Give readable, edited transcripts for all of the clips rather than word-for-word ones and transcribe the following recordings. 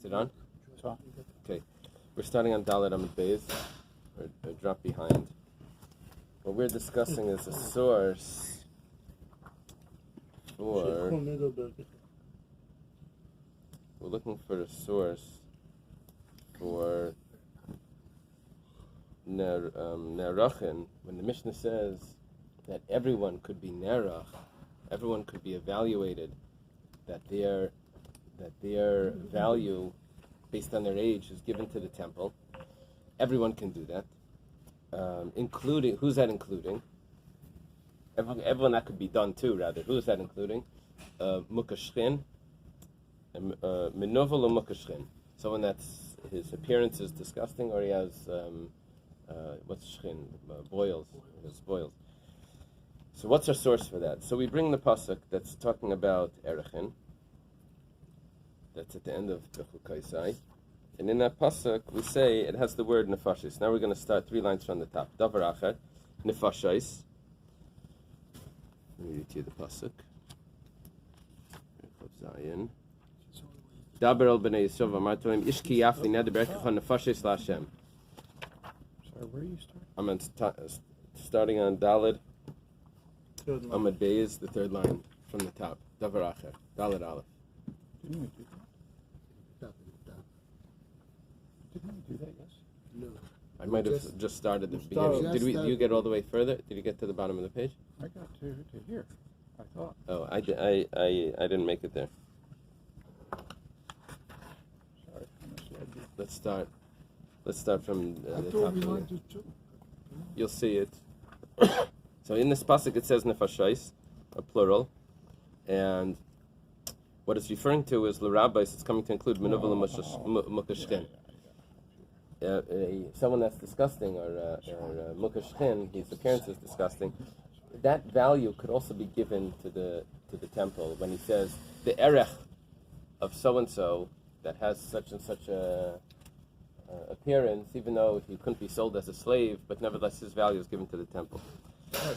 Is it on? Okay. We're starting on Dalet Amud Bais, or a drop behind. What we're discussing is a source for... We're looking for a source for Nerachin, when the Mishnah says that everyone could be Nerach, everyone could be evaluated, that their value based on their age is given to the temple. Everyone can do that, including, who's that including? Everyone that could be done too, rather. Who is that including? Mukashchin, Minovel or Mukashchin. Someone that's, his appearance is disgusting, or he has, what's shchin? Boils. He has boils. So what's our source for that? So we bring the pasuk that's talking about Erachin. That's at the end of Bechukaisai. And in that pasuk, we say it has the word nefashis. Now we're going to start 3 lines from the top. Davar achet, nefashis. Let me read to you the pasuk. Zayin. Daber el b'nei Yisrael v'amartu ish ki yafli neder be'erkecha nefashis la'Hashem. Sorry, where are you starting? I'm starting on Dalet Amud Bais, the 3rd line from the top. Davar achet, Dalet Aleph. Didn't we do that? Didn't we do that, yes? No. I might have just started the beginning. Did you get all the way further? Did you get to the bottom of the page? I got to here, I thought. Oh, I didn't make it there. Sorry, I misled you. Let's start from I the thought top. we wanted to. You'll see it. So in this pasuk it says nefashais, a plural, and what it's referring to is l'rabbis. It's coming to include menuvel mukashchin. Someone that's disgusting, or mukashchin, his appearance is disgusting. That value could also be given to the temple when he says the erech of so and so that has such and such a appearance, even though he couldn't be sold as a slave, but nevertheless his value is given to the temple.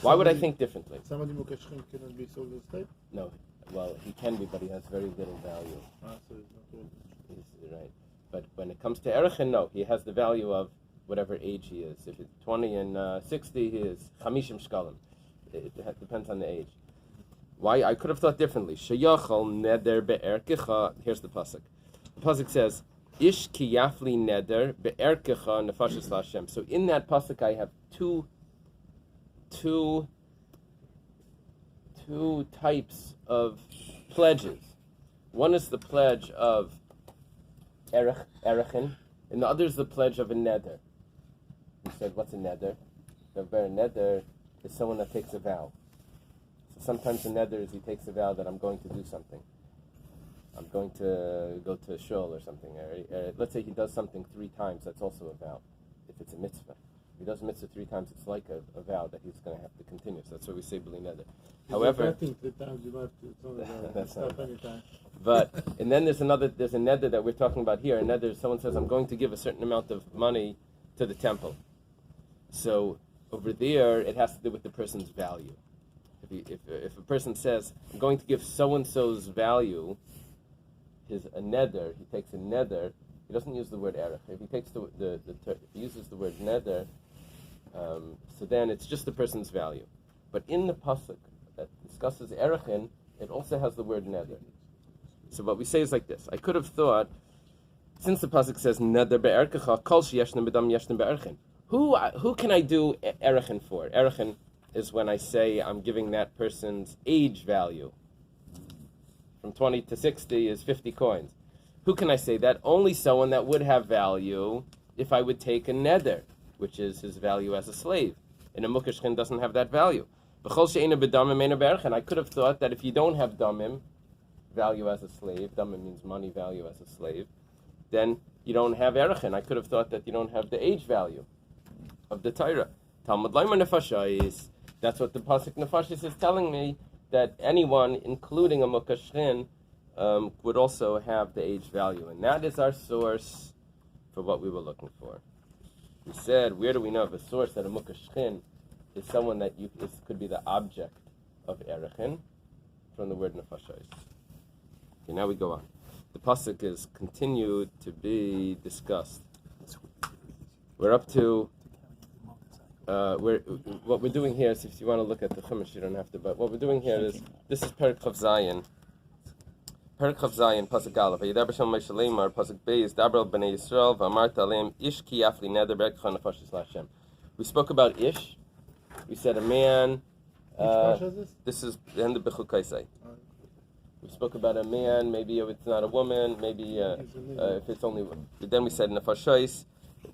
Why would I think differently? Somebody mukashchin cannot be sold as slave? No, well, he can be, but he has very little value. So it's not worth it. He's right. But when it comes to Erachin, no, he has the value of whatever age he is. If it's 20 and 60, he is Chamishim Shkalim. It depends on the age. Why? I could have thought differently. Sheyachol neder be'erkecha. Here's the pasuk. The pasuk says, Ish ki yafli neder be'erkecha nefashis la'Hashem. So in that pasuk, I have two types of pledges. One is the pledge of Erachin, and the other is the pledge of a neder. He said, what's a neder? A neder is someone that takes a vow. So sometimes a neder is he takes a vow that I'm going to do something. I'm going to go to a shul or something. Or let's say he does something 3 times, that's also a vow, if it's a mitzvah. If he does a mitzvah 3 times, it's like a vow that he's going to have to continue. So that's why we say b'li neder. However, I think 3 times you have to. It's not that's not not any time. But, and then there's a neder that we're talking about here. A neder is someone says, I'm going to give a certain amount of money to the temple. So over there, it has to do with the person's value. If a person says, I'm going to give so-and-so's value, a neder, he takes a neder, he doesn't use the word erech. If he takes if he uses the word neder, so then it's just the person's value. But in the pasuk that discusses erechin, it also has the word neder. So what we say is like this. I could have thought, since the pasuk says neder be'erkecha, kol sheyeshnem b'dam yeshnem be'erchin. Who can I do erechin for? Erechin is when I say I'm giving that person's age value. From 20 to 60 is 50 coins. Who can I say that? Only someone that would have value if I would take a neder, which is his value as a slave. And a mukashchin doesn't have that value. B'chol she'ena b'damim eina be'erchin. I could have thought that if you don't have damim, value as a slave, damim means money value as a slave, then you don't have erechin. I could have thought that you don't have the age value of the Torah. Talmud Laimar nefashais. That's what the pasuk nefashis is telling me, that anyone, including a mukashchin, would also have the age value. And that is our source for what we were looking for. We said, where do we know of a source that a mukashchin is someone that could be the object of erechin? From the word nefashais. Okay, now we go on. the pasuk is continued to be discussed. We're up to what we're doing here is, if you want to look at the Chumash, you don't have to, but what we're doing here is, this is Perek Chav Zayin. Perek Chav Zayin, pasuk Aleph. Vayidaber Shem Moshe Leimar, pasuk Bais, Daber al Bnei Yisrael, V'amarta Aleim, Ish ki yafli neder be'erecha nefashis LaHashem. We spoke about Ish. We said a man. This is the end of Bechukaisai. We spoke about a man. Maybe if it's not a woman. Maybe if it's only. Then we said nefashos.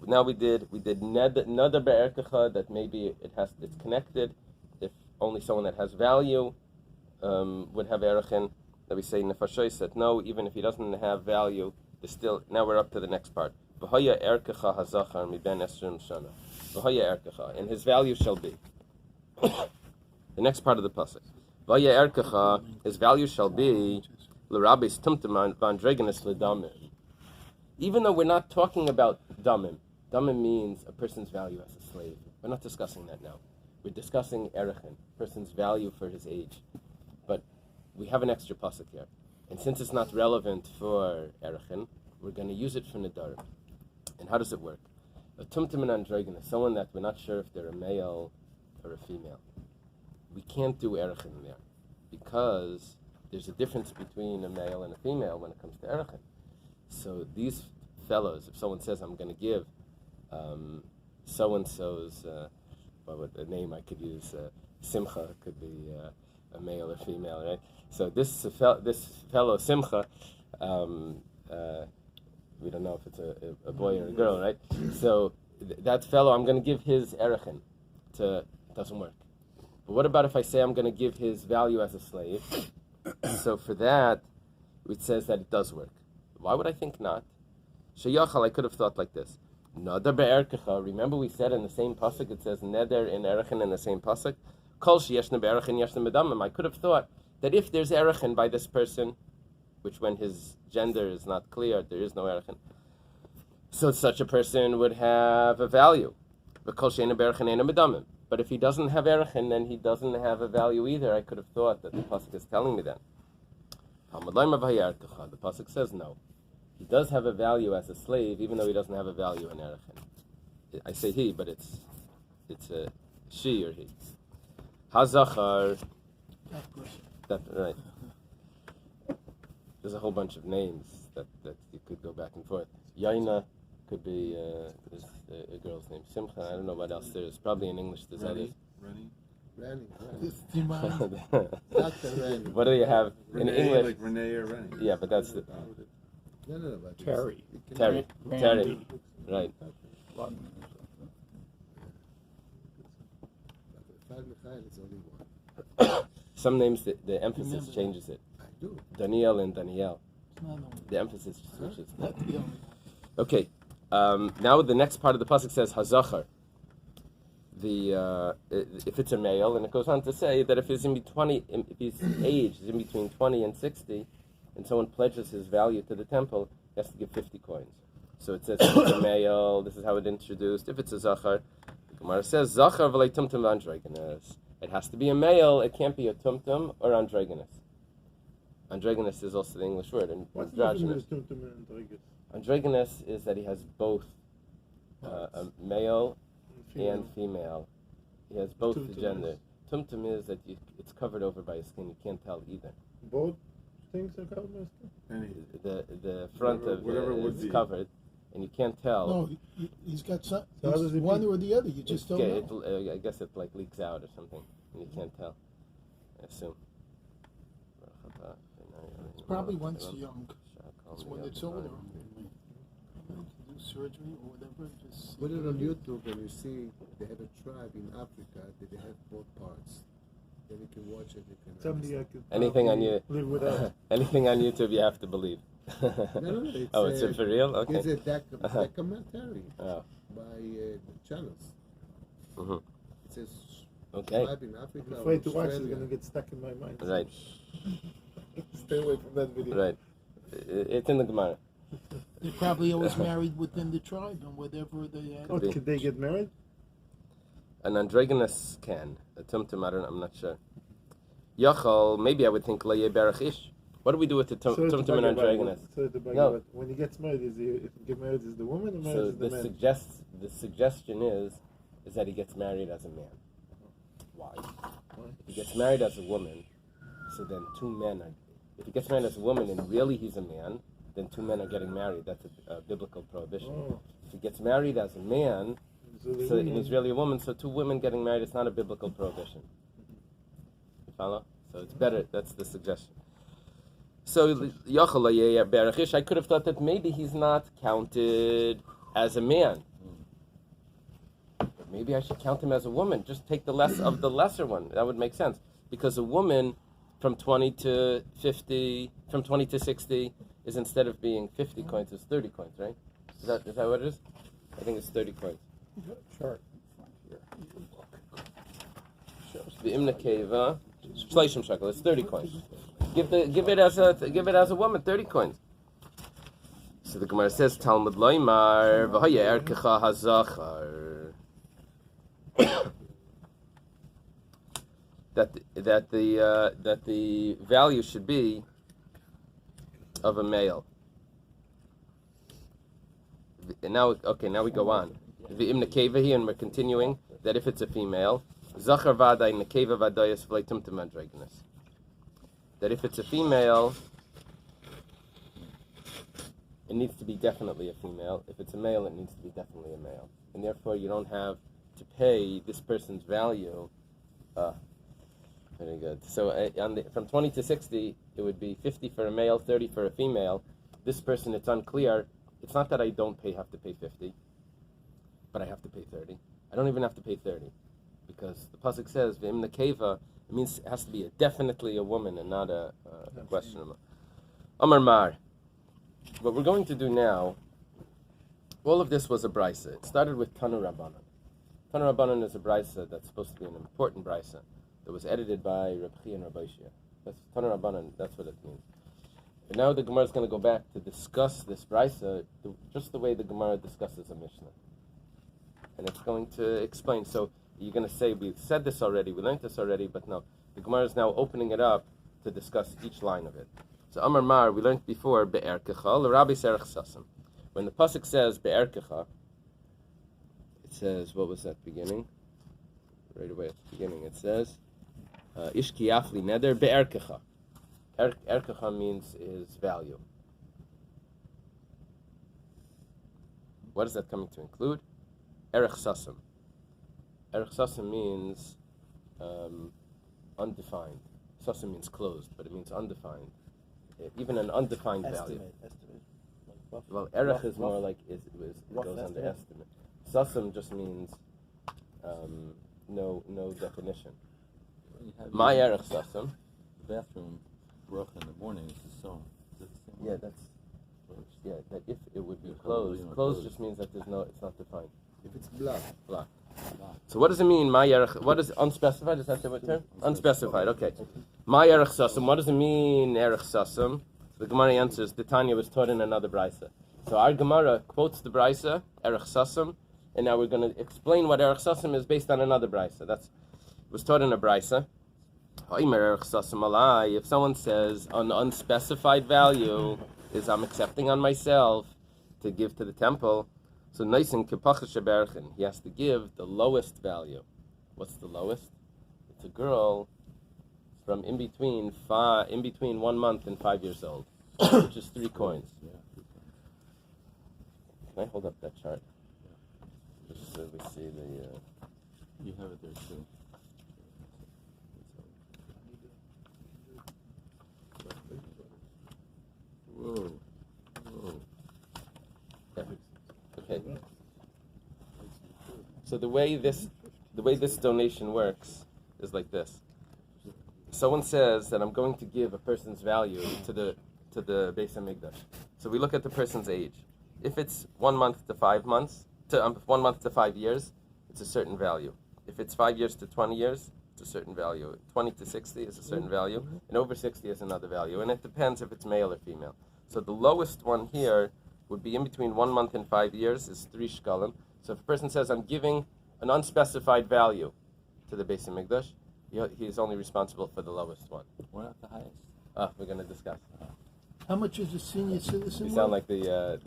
Now we did neder be'erecha, that maybe it's connected. If only someone that has value would have erechin. That we say nefashos, that no, even if he doesn't have value, there's still. Now we're up to the next part. V'haya erecha hazachar miben esrim shana. V'haya erecha, and his value shall be. The next part of the pasuk. V'haya erecha, his value shall be l'rabis tumtum v'andregenis l'damim. Even though we're not talking about damim. Damim means a person's value as a slave. We're not discussing that now. We're discussing erechin, person's value for his age. But we have an extra pasuk here. And since it's not relevant for erechin, we're going to use it for nedarim. And how does it work? A tumtum and androgynous, someone that we're not sure if they're a male or a female. We can't do erechin there because there's a difference between a male and a female when it comes to erechin. So these fellows, if someone says, I'm going to give so-and-so's, what a name I could use, Simcha, could be a male or female, right? So this fellow Simcha, we don't know if it's a boy or a girl, right? So that fellow, I'm going to give his erechin to, it doesn't work. But what about if I say I'm going to give his value as a slave? So for that, it says that it does work. Why would I think not? Sheyachal, I could have thought like this. Neder be'erecha. Remember we said in the same pasuk, it says neder in erechin in the same pasuk. Kol sheyeshna be'erechin yeshna medamim. I could have thought that if there's erechin by this person, which when his gender is not clear, there is no erechin, so such a person would have a value. But kol sheyena be'erechin eina medamim. But if he doesn't have erechin, then he doesn't have a value either. I could have thought that the pasuk is telling me that. The pasuk says no. He does have a value as a slave, even though he doesn't have a value in erechin. I say he, but it's a she or he. Hazachar. That right. There's a whole bunch of names that you could go back and forth. Yaina could be a girl's name. Simcha. I don't know what else there is. Probably in English there's others. Rani. What do you have in English? Like Renee or Rennie. Yeah, but that's the No, but Terry. Terry. Right. It's only one. Some names the emphasis changes it. I do. Daniel and Danielle. The emphasis switches. Okay. Now the next part of the pasuk says hazachar. If it's a male, and it goes on to say that if his age is in between 20 and 60, and someone pledges his value to the temple, he has to give 50 coins. So it says if it's a male, this is how it's introduced. If it's a zachar, the Gemara says zachar v'lei tumtum v'androgynous. It has to be a male. It can't be a tumtum or androgynous. Androgynous is also the English word, and What's the difference androgynous. between tumtum and androgynous? Androgynous is that he has both a male and female. He has both the gender. Tumtum is that it's covered over by his skin. You can't tell either. Both things are covered by skin? The front of whatever it would is be. covered, and you can't tell. No, he's got some. So how He's does it one be? or the other. You just don't know. I guess it like leaks out or something, and you can't tell. I assume. It's probably once young. It's when it's older. Do surgery or whatever. Just Put it on YouTube and you see they have a tribe in Africa that they have both parts. Then you can watch it. You can Somebody I could Anything on probably you, live without. anything on YouTube, you have to believe. No, it's Oh, it's for real? Okay. It's a documentary Oh. by channels. Mm-hmm. It says Okay. tribe in Africa. I'm afraid to watch it, it's Australia. going to get stuck in my mind. Right. Stay away from that video. Right. It's in the Gemara. They're probably always married within the tribe and whatever they had. Oh, could they get married? An androgynous can. A tumtum, I'm not sure. Yachal, maybe I would think Leye Berach Ish. What do we do with the Tumtum and Androgynous? So the No. when he gets married, if he get married, is the woman or married So is the man? the suggestion is that he gets married as a man. Why? If he gets married as a woman, so then two men are. If he gets married as a woman and really he's a man, then two men are getting married. That's a biblical prohibition. Oh. If he gets married as a man, so and he's really a woman, so two women getting married, it's not a biblical prohibition. You follow? So it's better. That's the suggestion. So I could have thought that maybe he's not counted as a man. Maybe I should count him as a woman. Just take the less of the lesser one. That would make sense. Because a woman from 20 to 50, from 20 to 60 is instead of being 50 coins, is 30 coins, right? Is that what it is? I think it's 30 coins. Chart. The Imna Keva, Shleishim shekel, it's 30 coins. Give it as a woman, 30 coins. So the Gemara says, Talmud Loimar, v'haya erkecha hazachar. that the value should be of a male. And now we go on. The Imna Keva here, and we're continuing that if it's a female, Zachar vaday nekeva vadayas v'leitumtum androgynous. That if it's a female, it needs to be definitely a female. If it's a male, it needs to be definitely a male. And therefore, you don't have to pay this person's value. Very good. So from 20 to 60, it would be 50 for a male, 30 for a female. This person, it's unclear. It's not that I have to pay 50, but I have to pay 30. I don't even have to pay 30. Because the pasuk says "V'im nekeva," it means it has to be definitely a woman and not a question. Amar Mar. What we're going to do now, all of this was a brisa. It started with Tanu Rabbanan. Tanu Rabbanan is a brisa that's supposed to be an important brisa that was edited by Rabbi and Rabbi. That's Tanu Rabbanan. That's what it means. And now the Gemara is going to go back to discuss this brisa just the way the Gemara discusses a Mishnah, and it's going to explain. So. You're going to say, we said this already, we learned this already, but no. The Gemara is now opening it up to discuss each line of it. So Amar Mar, we learned before, Be'erkecha, l'Rabbi serach sasam. When the pasuk says Be'erkecha, it says, what was that beginning? Right away at the beginning, it says, Ish kiyafli neder Be'erkecha. Erkecha means his value. What is that coming to include? Erech sasam. Erech Sasam means undefined. Sasam means closed, but it means undefined. Even an undefined value. Like Well, Erech is more like it goes under estimate. Sasam just means no definition. My Erech Sasam. The bathroom broke in the morning is the song. Yeah, that if it would be closed. Closed just means that it's not defined. If it's black. So what does it mean, my Erech? What is unspecified? Is that the term? Unspecified, okay. My Erech Sasam, what does it mean, Erech Sasam? The Gemara answers, the Tanya was taught in another brisa. So our Gemara quotes the brisa, Erech Sasam, and now we're going to explain what Erech Sasam is based on another brisa. It was taught in a brisa. If someone says an unspecified value is I'm accepting on myself to give to the temple, so Naisin Kepachas Sheberchen, he has to give the lowest value. What's the lowest? It's a girl from in between 1 month and 5 years old, which is 3 coins. Can I hold up that chart? Just so we see the... You have it there too. Whoa. Yeah. Okay. So the way this donation works is like this. Someone says that I'm going to give a person's value to the Beis Hamikdash. So we look at the person's age. If it's 1 month to 5 months, 1 month to 5 years, it's a certain value. If it's 5 years to 20 years, it's a certain value. 20 to 60 is a certain value, and over 60 is another value. And it depends if it's male or female. So the lowest one here would be in between 1 month and 5 years is 3 shkalim. So if a person says, I'm giving an unspecified value to the Beis Hamikdash, he's only responsible for the lowest one. What about the highest? We're going to discuss. How much is a senior citizen? You sound like the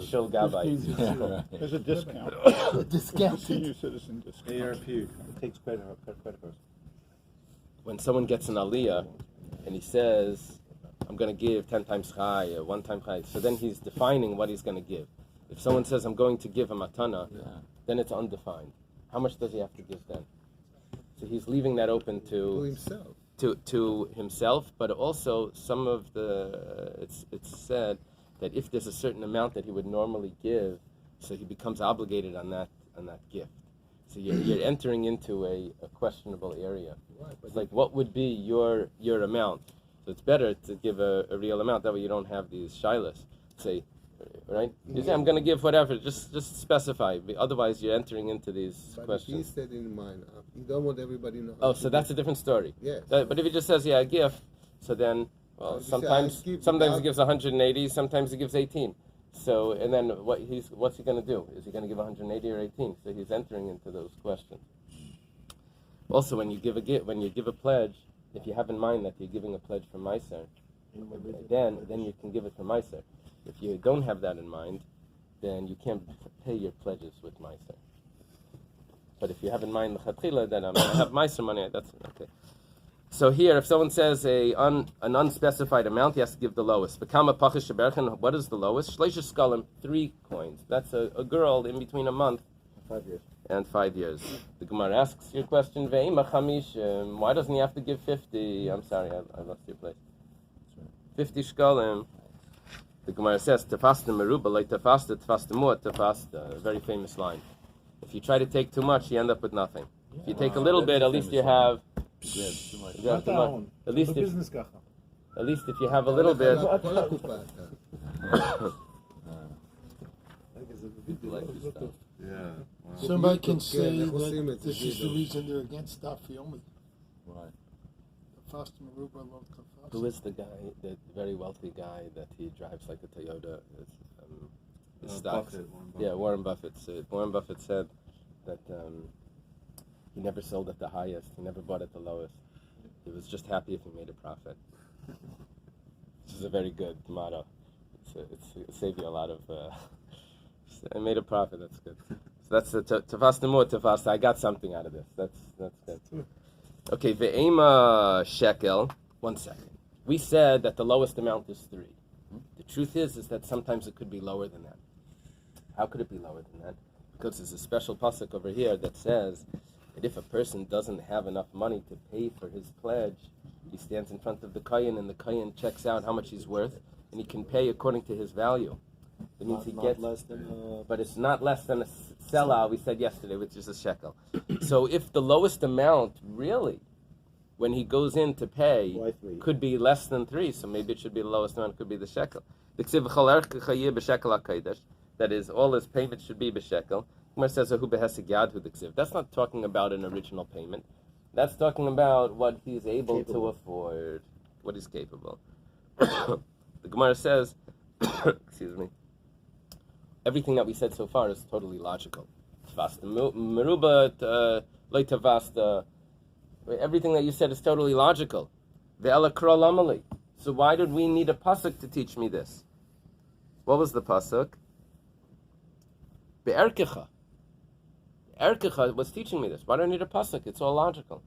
Shul Gabbai. There's a discount. a discount. Senior citizen discount. ARP. It takes credit first. When someone gets an aliyah and he says, I'm going to give 10 times chai or 1 time chai, so then he's defining what he's going to give. If someone says, I'm going to give a matana, then it's undefined. How much does he have to give then? So he's leaving that open To himself. to himself, but also some of the it's said that if there's a certain amount that he would normally give, so he becomes obligated on that gift. So you're entering into a questionable area. Right, It's like, what would be your amount? So it's better to give a real amount. That way you don't have these shilas. Say, right? You say, I'm going to give whatever. Just specify. Otherwise, you're entering into these But if he questions. said in mind, you don't want everybody to know. Oh, so that's a different story. Yes. But if he just says, a gift, so then, well, If he sometimes says, "I give sometimes he without-" gives 180, sometimes he gives 18. So, and then what's he going to do? Is he going to give 180 or 18? So he's entering into those questions. Also, when you give a pledge, if you have in mind that you're giving a pledge for Meiser, then you can give it for Meiser. If you don't have that in mind, then you can't pay your pledges with Meiser. But if you have in mind l'chatchila that I'm going to have Meiser money, that's okay. So here, if someone says an unspecified amount, he has to give the lowest. V'kama pachish sheberchen, what is the lowest? Shleisha skalim, 3 coins. That's a girl in between a month 5 years. and 5 years. The Gemara asks your question, ve'ima chamishim, why doesn't he have to give 50? I'm sorry, I lost your place. 50 shkalim. The Gemara says, tefasta meruba, like tefasta muat, tefasta. A very famous line. If you try to take too much, you end up with nothing. If you take a little bit, at least you have... you have too much. At least if you have a little bit... Somebody can say that this is the reason they're against Daf Yomi. Right. Who is the guy, the very wealthy guy that he drives like a Toyota? His stocks. Warren Buffett. Warren Buffett said that he never sold at the highest. He never bought at the lowest. He was just happy if he made a profit. This is a very good motto. It'll save you a lot of... I made a profit. That's good. So that's the tefasta more tefasta. I got something out of this. That's good. Okay, ve'ema shekel. 1 second. We said that the lowest amount is 3. The truth is that sometimes it could be lower than that. How could it be lower than that? Because there's a special pasuk over here that says that if a person doesn't have enough money to pay for his pledge, he stands in front of the kohen and the kohen checks out how much he's worth, and he can pay according to his value. It means he gets less than. but it's not less than a selah we said yesterday, which is a shekel. So if the lowest amount really, when he goes in to pay, could be less than 3, so maybe it should be the lowest amount, it could be the shekel. That is, all his payment should be b'shekel. Gemara says, that's not talking about an original payment. That's talking about what he's able to afford, what he's capable. The Gemara says, excuse me, everything that we said so far is totally logical. Everything that you said is totally logical. So why did we need a pasuk to teach me this? What was the pasuk? Be'erkecha. Erkecha was teaching me this. Why do I need a pasuk? It's all logical.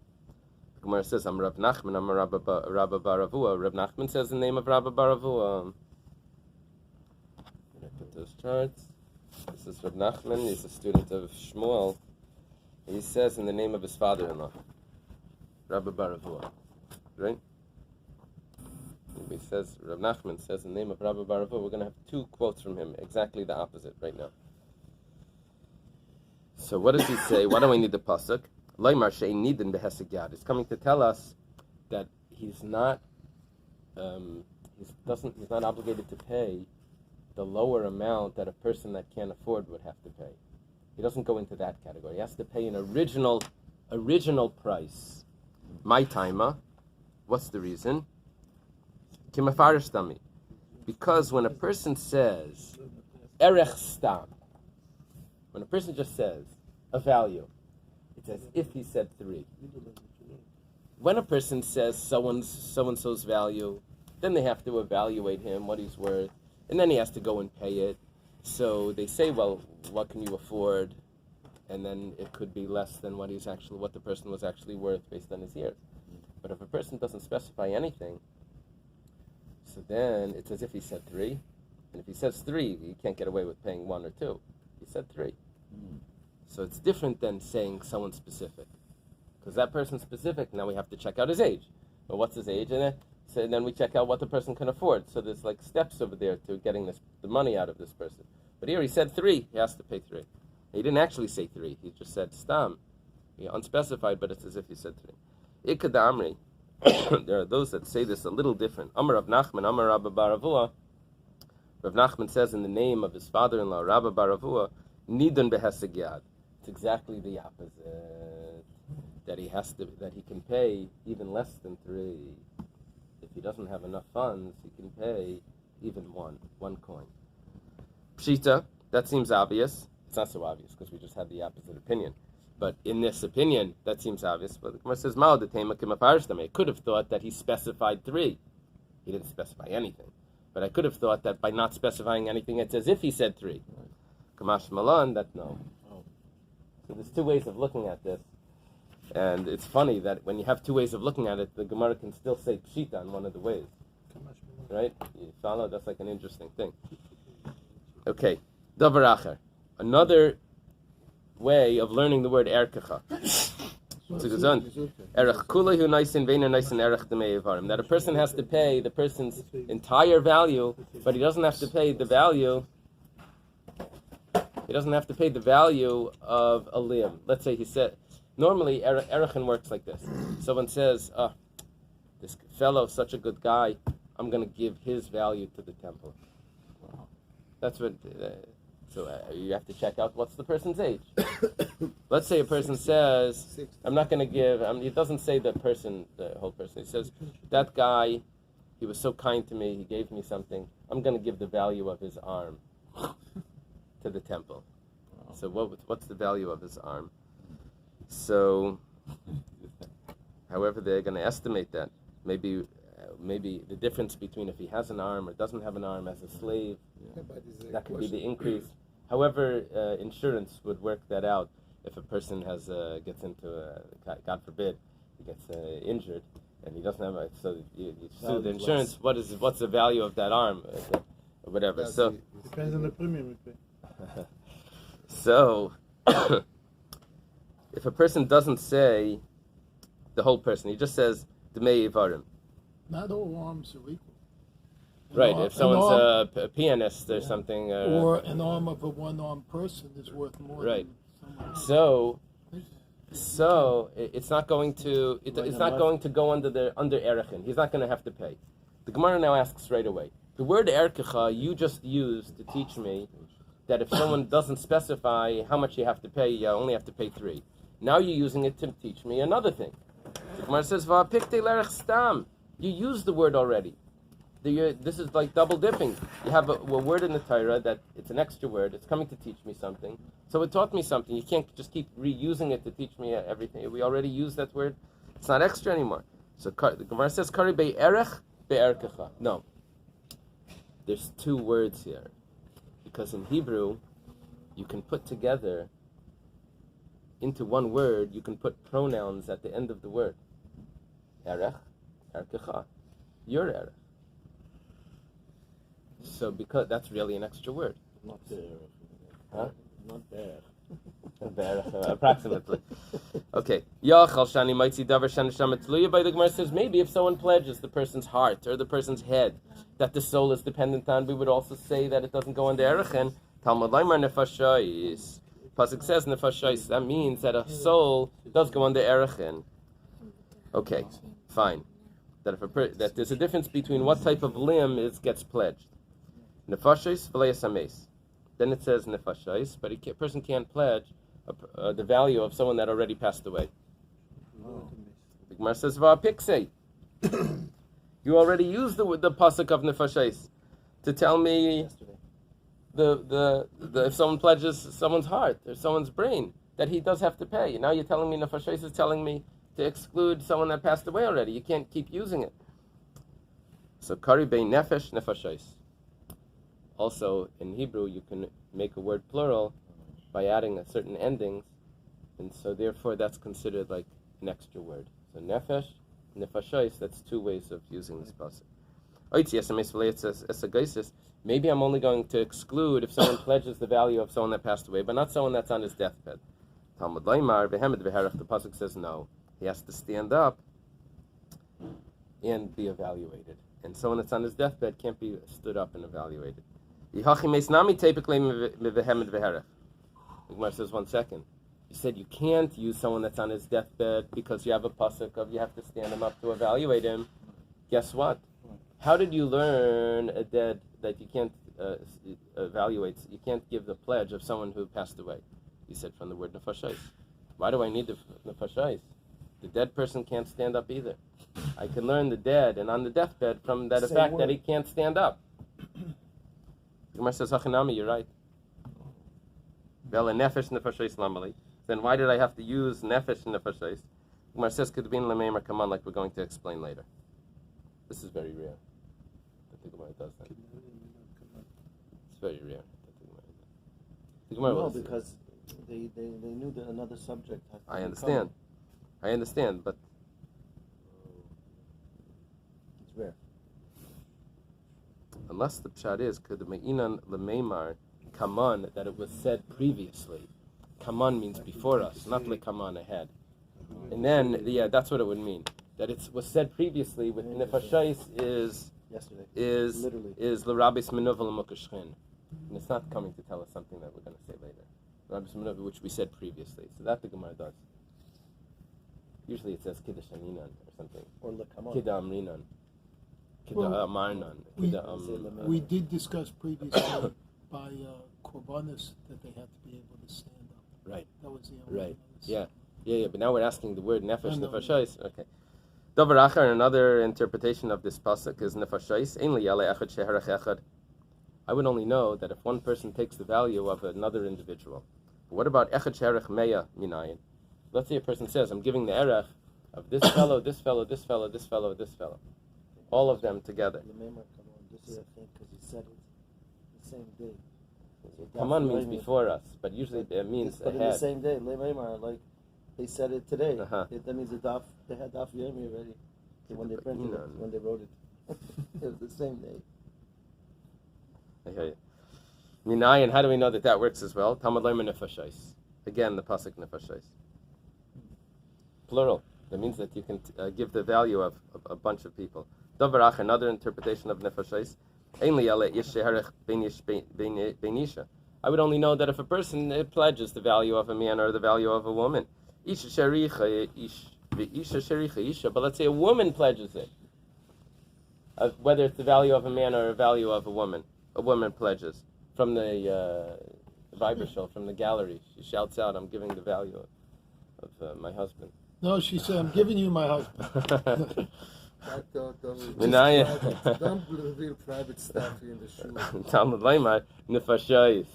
The Gemara says, I'm Rav Nachman, I'm Rabbi Baravua. Rav Nachman says the name of Rabbi Baravua. I'm going to put those charts. This is Rav Nachman. He's a student of Shmuel. He says in the name of his father-in-law, Rabbi Baravua. Right? He says, Rav Nachman says in the name of Rabbi Baravua. We're going to have 2 quotes from him, exactly the opposite right now. So what does he say? Why do I need the pasuk? It's coming to tell us that he's not obligated to pay the lower amount that a person that can't afford would have to pay. He doesn't go into that category. He has to pay an original price. My timer. What's the reason? Because when a person says erech stam, when a person just says a value, it's as if he said 3. When a person says so and so's value then they have to evaluate him, what he's worth, and then he has to go and pay it. So they say, well, what can you afford? And then it could be less than what the person was actually worth based on his years. But if a person doesn't specify anything, so then it's as if he said 3. And if he says 3, he can't get away with paying 1 or 2. He said 3. So it's different than saying someone specific. Because that person specific, now we have to check out his age. Well, what's his age? And then we check out what the person can afford. So there's like steps over there to getting the money out of this person. But here he said 3, he has to pay 3. He didn't actually say 3, he just said stam. Unspecified, but it's as if he said 3. Ikad Amri. There are those that say this a little different. Amar Rav Nachman, Amar Rabbi Baravua. Rav Nachman says in the name of his father-in-law, Rabbi Baravua, Nidun beheseg yad. It's exactly the opposite. That he can pay even less than 3. If he doesn't have enough funds, he can pay even one coin. Pshita, that seems obvious. It's not so obvious because we just had the opposite opinion. But in this opinion, that seems obvious. But the Gemara says, I could have thought that he specified 3. He didn't specify anything. But I could have thought that by not specifying anything, it's as if he said 3. Kamash Malan, that no. So there's 2 ways of looking at this. And it's funny that when you have 2 ways of looking at it, the Gemara can still say pshita on one of the ways. Right? You follow? That's like an interesting thing. Okay. Davar acher. Another way of learning the word erkecha. That a person has to pay the person's entire value, but he doesn't have to pay the value. He doesn't have to pay the value of a limb. Let's say he said, normally Erachin works like this. Someone says, this fellow, such a good guy, I'm going to give his value to the temple. That's what... So you have to check out what's the person's age. Let's say a person says, I'm not going to give, he doesn't say the whole person. He says, that guy, he was so kind to me, he gave me something. I'm going to give the value of his arm to the temple. So what's the value of his arm? So, however, they're going to estimate that. Maybe the difference between if he has an arm or doesn't have an arm as a slave, that could be the increase. However, insurance would work that out. If a person gets into, God forbid, he gets injured and he doesn't have so you sue the insurance. What's the value of that arm, or whatever? So depends on the premium we pay. So, if a person doesn't say the whole person, he just says Dmei Ivarim. Not all arms are equal. Right, if someone's a pianist or something. Or an arm of a one-armed person is worth more right. than someone. So it's not going to go under Erachin. He's not going to have to pay. The Gemara now asks right away. The word erkecha you just used to teach me that if someone doesn't specify how much you have to pay, you only have to pay 3. Now you're using it to teach me another thing. The Gemara says, "Va'apikte lerech stam." You used the word already. This is like double dipping. You have a word in the Torah that it's an extra word. It's coming to teach me something. So it taught me something. You can't just keep reusing it to teach me everything. We already used that word. It's not extra anymore. So the Gemara says, "Kari be'erech be'erkecha." No. There's 2 words here. Because in Hebrew, you can put together into one word, you can put pronouns at the end of the word. Erech, erkecha. Your erech. So because that's really an extra word. Not there. Huh? Not there. Approximately. Okay. The Gemara says maybe if someone pledges the person's heart or the person's head that the soul is dependent on, we would also say that it doesn't go under Erachin. Talmud Laimar nefashos. Pasuk says nefashos. That means that a soul does go under Erachin. Okay, fine. That there's a difference between what type of limb gets pledged. Nefashos v'leis hames. Then it says nefashos, but a person can't pledge the value of someone that already passed away. The Gemara says va'apikse. You already used the pasuk of nefashos to tell me if someone pledges someone's heart or someone's brain that he does have to pay. Now you're telling me nefashos is telling me to exclude someone that passed away already. You can't keep using it. So kari bein nefesh nefashos. Also, in Hebrew, you can make a word plural by adding a certain endings, and so therefore that's considered like an extra word. So nefesh, nefashos, that's two ways of using this pasuk. Maybe I'm only going to exclude if someone pledges the value of someone that passed away, but not someone that's on his deathbed. Talmud Leimar, the pasuk says no. He has to stand up and be evaluated. And someone that's on his deathbed can't be stood up and evaluated. The Gemara says, 1 second. You said you can't use someone that's on his deathbed because you have a pasuk of you have to stand him up to evaluate him. Guess what? How did you learn a dead that you can't evaluate? You can't give the pledge of someone who passed away. You said from the word nefashos. Why do I need the nefashos? The dead person can't stand up either. I can learn the dead and on the deathbed from that fact that he can't stand up. Gemara says, "Hachinami, you're right." Nefesh nefashos lamali. Then why did I have to use nefesh nefashos? Gemara says, "Could be in lameimer come on," like we're going to explain later. This is very rare. The Gemara does that. It's very rare. The Gemara no, because they knew that another subject had to I understand, but it's rare. Unless the pshat is could the me'inan lemeimar kaman that it was said previously. Kaman means before us, not lekaman ahead. And then that's what it would mean. That it was said previously with nefashos is l'rabis menuvel mukashchin, and it's not coming to tell us something that we're going to say later. Rabbi Menuvel, which we said previously, so that the Gemara does. Usually it says kiddush aninan or something, Or lekaman. kidda amrinan, kidda Well, amarnan, We did discuss previously by Korbanis that they had to be able to stand up. Right. That was the only Right. one. Yeah. But now we're asking the word nefesh I know. nefashos. Okay. Davar achar, another interpretation of this pasuk is nefashos. Ein liyale echad sheharach echad. I would only know that if one person takes the value of another individual. But what about echad sheharach meya minayin? Let's say a person says, "I'm giving the erech of this fellow, this fellow, this fellow, this fellow, this fellow, all of them together." Lameimer come on. This is I think because he said it the same day. So Kaman means definitely- before us, but usually it means But in the ahead. same day, Lameimer, like they said it today. Uh-huh. That means they had Daf Yomi already when they printed it, when they wrote it. It was the same day. I hear you. Minayin, how do we know that works as well? Talmud Leimer nefashos. Again, the pasuk nefashos. Plural. That means that you can give the value of a bunch of people. Davarach, another interpretation of nefashos. I would only know that if a person pledges the value of a man or the value of a woman. But let's say a woman pledges it. Whether it's the value of a man or a value of a woman pledges. From the Viber show, from the gallery, she shouts out, "I'm giving the value of my husband." No, she said, "I'm giving you my husband." Don't reveal private stuff in the shul. Talmud Leimar nefashos.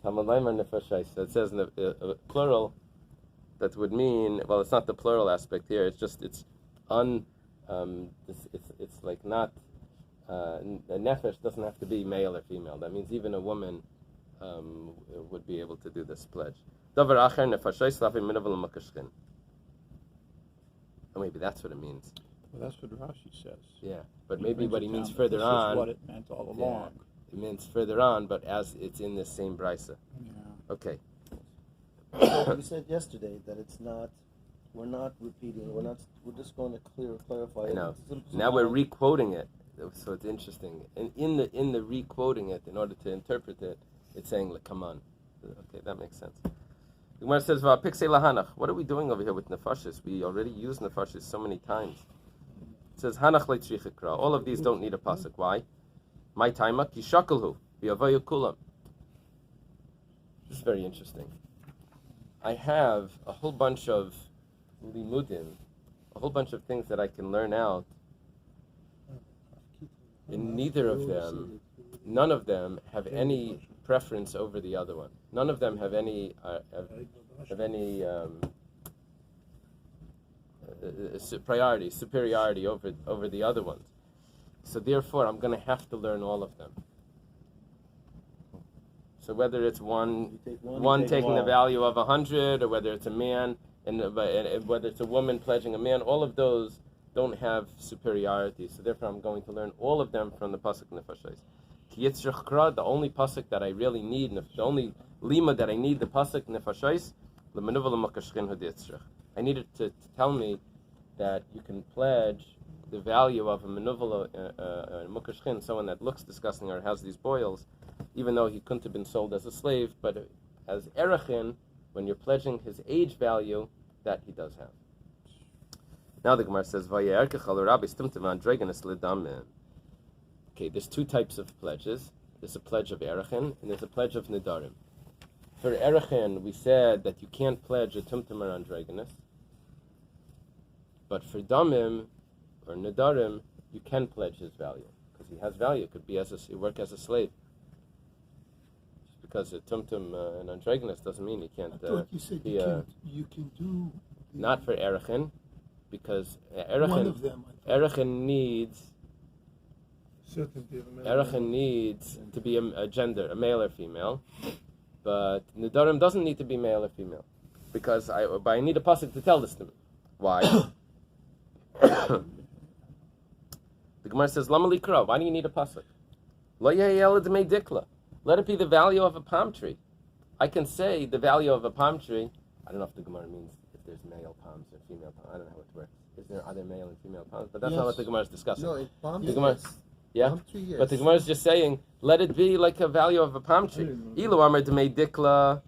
Talmud Leimar nefashos. So it says in the plural. That would mean, well, it's not the plural aspect here. It's just it's like not. The nefesh doesn't have to be male or female. That means even a woman would be able to do this pledge. Davar acher nefashos lafim minavel makashkin. Or maybe that's what it means. Well, that's what Rashi says. Yeah, but He maybe brings what it he means down that further this on. is what it meant all along. It means further on, but as it's in this same brisa. Yeah. Okay. You said yesterday that it's not. We're not repeating. We're just going to clarify. I know. It's Now we're re-quoting it, so it's interesting. And in the re-quoting it, in order to interpret it, it's saying, "Come on." Okay, that makes sense. The Gemara says, "Va'piksei lahanach." What are we doing over here with nefashis? We already used nefashis so many times. It says, "Hanach leitzrich ikra." All of these don't need a pasuk. Why? My taima kishakalhu v'yavayu kulam. This is very interesting. I have a whole bunch of limudim, a whole bunch of things that I can learn out. And none of them have any preference over the other one. None of them have any superiority over the other ones. So therefore, I'm going to have to learn all of them. So whether it's one You take one, one you take taking the all. value of 100, or whether it's a man, and whether it's a woman pledging a man, all of those don't have superiority. So therefore, I'm going to learn all of them from the pasuk nefashos. Ki yitzrich kra, the only pasuk that I really need, the only lima that I need, the pasuk nefashos, l'menuvel l'makashchin hu yitzrich. I need it to tell me that you can pledge the value of a menuvel mukashchin, someone that looks disgusting or has these boils, even though he couldn't have been sold as a slave, but as erachin, when you're pledging his age value, that he does have. Now the Gemara says, okay, there's two types of pledges. There's a pledge of erachin, and there's a pledge of nedarim. For erachin, we said that you can't pledge a tumtum or androgynous, but for damim, or nedarim, you can pledge his value, because he has value. It could be he work as a slave. Just because a tumtum and androgynous doesn't mean he can't I thought you said be you can do not for erachin, because one erachin of them. I thought. needs Certainty of a man. erachin needs to be a gender, a male or female, but nedarim doesn't need to be male or female, because I need a pasuk to tell this to me. Why? The Gemara says, "Lama likra." Why do you need a pasuk? Lo yehiyel d'mei dikla. Let it be the value of a palm tree. I can say the value of a palm tree. I don't know if the Gemara means if there's male palms or female palms. I don't know how it works. Are there male and female palms? But that's not what the Gemara is discussing. No, in palm The Gemara, yeah. palm tree, yes. But the Gemara is just saying, let it be like a value of a palm tree. Ilu amar d'mei dikla.